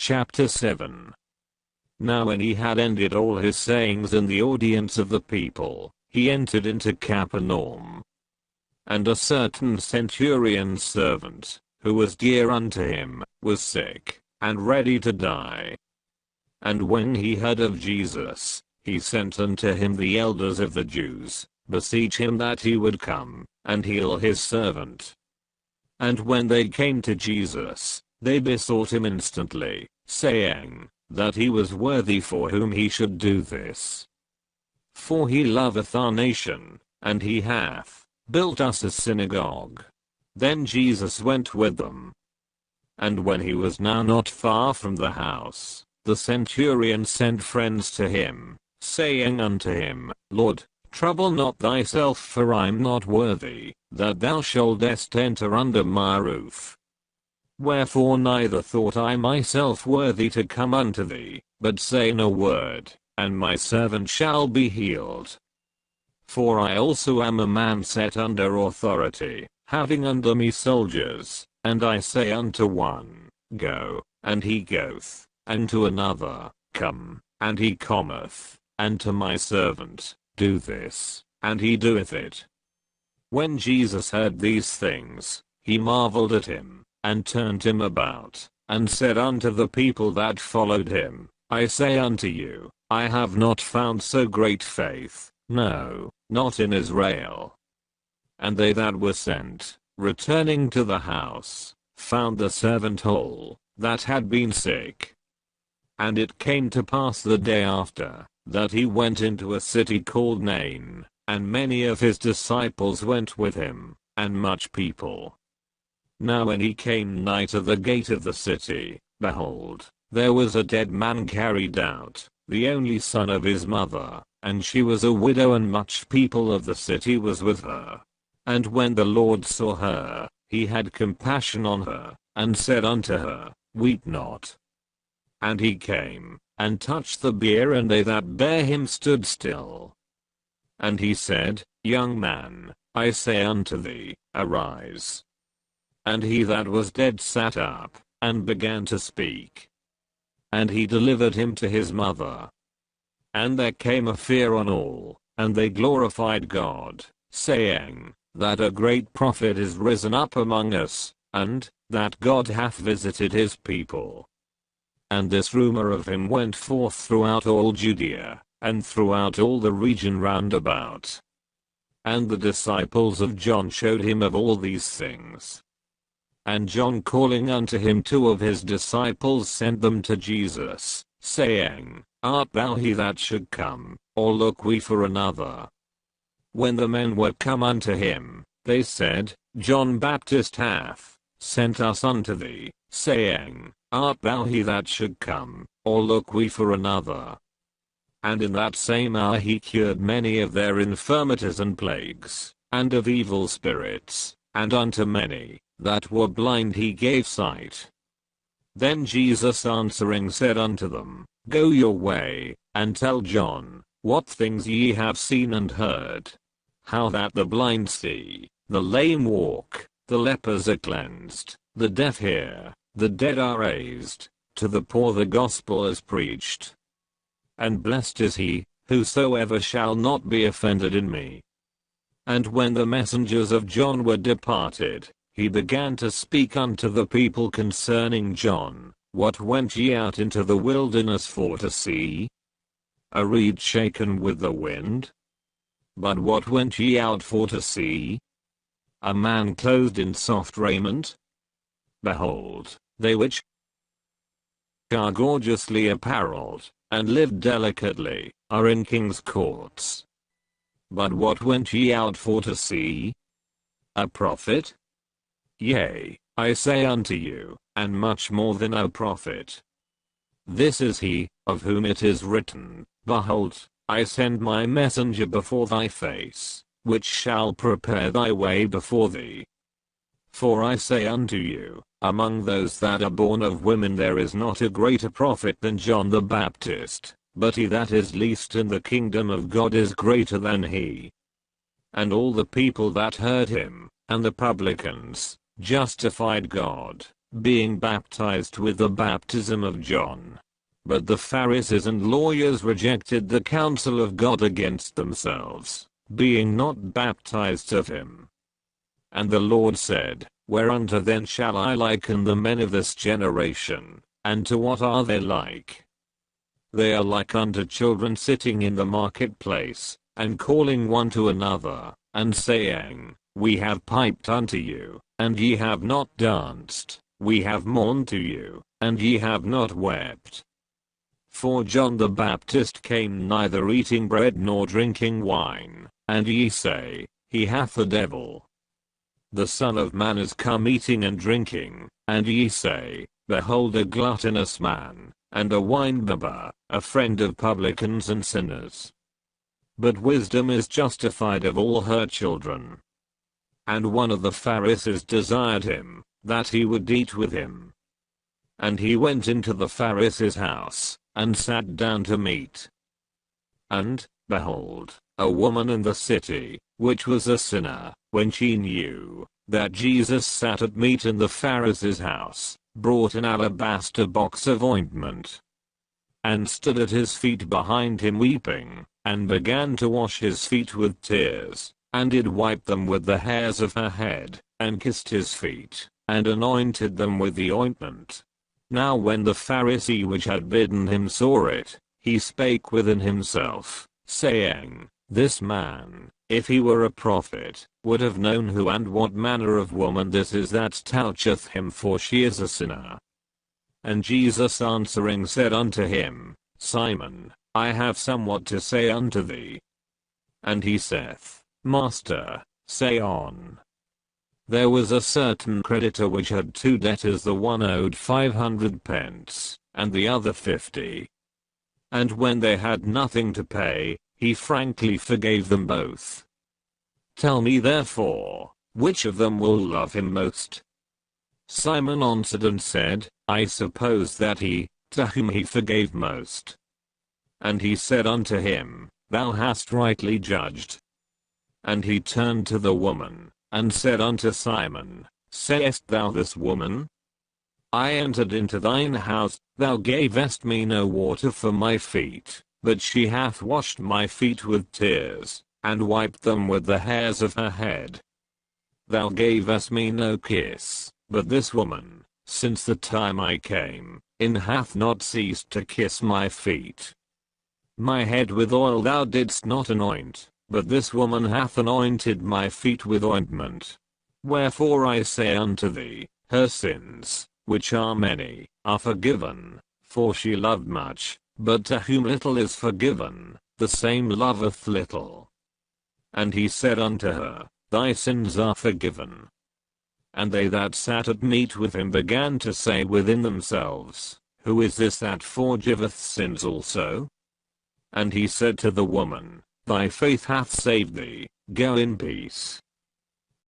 Chapter 7. Now when he had ended all his sayings in the audience of the people, he entered into Capernaum. And a certain centurion's servant, who was dear unto him, was sick, and ready to die. And when he heard of Jesus, he sent unto him the elders of the Jews, beseech him that he would come, and heal his servant. And when they came to Jesus, they besought him instantly, saying, that he was worthy for whom he should do this. For he loveth our nation, and he hath built us a synagogue. Then Jesus went with them. And when he was now not far from the house, the centurion sent friends to him, saying unto him, Lord, trouble not thyself, for I am not worthy that thou shouldest enter under my roof. Wherefore neither thought I myself worthy to come unto thee, but say no word, and my servant shall be healed. For I also am a man set under authority, having under me soldiers, and I say unto one, Go, and he goeth, and to another, Come, and he cometh, and to my servant, Do this, and he doeth it. When Jesus heard these things, he marveled at him, and turned him about, and said unto the people that followed him, I say unto you, I have not found so great faith, no, not in Israel. And they that were sent, returning to the house, found the servant whole, that had been sick. And it came to pass the day after, that he went into a city called Nain, and many of his disciples went with him, and much people. Now when he came nigh to the gate of the city, behold, there was a dead man carried out, the only son of his mother, and she was a widow, and much people of the city was with her. And when the Lord saw her, he had compassion on her, and said unto her, Weep not. And he came, and touched the bier, and they that bare him stood still. And he said, Young man, I say unto thee, arise. And he that was dead sat up, and began to speak. And he delivered him to his mother. And there came a fear on all, and they glorified God, saying, that a great prophet is risen up among us, and that God hath visited his people. And this rumor of him went forth throughout all Judea, and throughout all the region round about. And the disciples of John showed him of all these things. And John calling unto him 2 of his disciples sent them to Jesus, saying, Art thou he that should come, or look we for another? When the men were come unto him, they said, John Baptist hath sent us unto thee, saying, Art thou he that should come, or look we for another? And in that same hour he cured many of their infirmities and plagues, and of evil spirits, and unto many that were blind he gave sight. Then Jesus answering said unto them, Go your way, and tell John, what things ye have seen and heard. How that the blind see, the lame walk, the lepers are cleansed, the deaf hear, the dead are raised, to the poor the gospel is preached. And blessed is he, whosoever shall not be offended in me. And when the messengers of John were departed, he began to speak unto the people concerning John. What went ye out into the wilderness for to see? A reed shaken with the wind? But what went ye out for to see? A man clothed in soft raiment? Behold, they which are gorgeously apparelled, and live delicately, are in king's courts. But what went ye out for to see? A prophet? Yea, I say unto you, and much more than a prophet. This is he, of whom it is written, Behold, I send my messenger before thy face, which shall prepare thy way before thee. For I say unto you, among those that are born of women there is not a greater prophet than John the Baptist, but he that is least in the kingdom of God is greater than he. And all the people that heard him, and the publicans, justified God, being baptized with the baptism of John. But the Pharisees and lawyers rejected the counsel of God against themselves, being not baptized of him. And the Lord said, Whereunto then shall I liken the men of this generation, and to what are they like? They are like unto children sitting in the marketplace, and calling one to another, and saying, We have piped unto you, and ye have not danced, we have mourned to you, and ye have not wept. For John the Baptist came neither eating bread nor drinking wine, and ye say, He hath a devil. The Son of Man is come eating and drinking, and ye say, Behold a gluttonous man, and a winebibber, a friend of publicans and sinners. But wisdom is justified of all her children. And one of the Pharisees desired him, that he would eat with him. And he went into the Pharisee's house, and sat down to meat. And, behold, a woman in the city, which was a sinner, when she knew that Jesus sat at meat in the Pharisee's house, brought an alabaster box of ointment, and stood at his feet behind him weeping, and began to wash his feet with tears, and did wipe them with the hairs of her head, and kissed his feet, and anointed them with the ointment. Now when the Pharisee which had bidden him saw it, he spake within himself, saying, This man, if he were a prophet, would have known who and what manner of woman this is that toucheth him, for she is a sinner. And Jesus answering said unto him, Simon, I have somewhat to say unto thee. And he saith, Master, say on. There was a certain creditor which had two debtors, the one owed 500 pence, and the other 50. And when they had nothing to pay, he frankly forgave them both. Tell me therefore, which of them will love him most? Simon answered and said, I suppose that he, to whom he forgave most. And he said unto him, Thou hast rightly judged. And he turned to the woman, and said unto Simon, Sayest thou this, woman? I entered into thine house, thou gavest me no water for my feet, but she hath washed my feet with tears, and wiped them with the hairs of her head. Thou gavest me no kiss, but this woman, since the time I came in, hath not ceased to kiss my feet. My head with oil thou didst not anoint, but this woman hath anointed my feet with ointment. Wherefore I say unto thee, her sins, which are many, are forgiven, for she loved much, but to whom little is forgiven, the same loveth little. And he said unto her, Thy sins are forgiven. And they that sat at meat with him began to say within themselves, Who is this that forgiveth sins also? And he said to the woman, Thy faith hath saved thee, go in peace.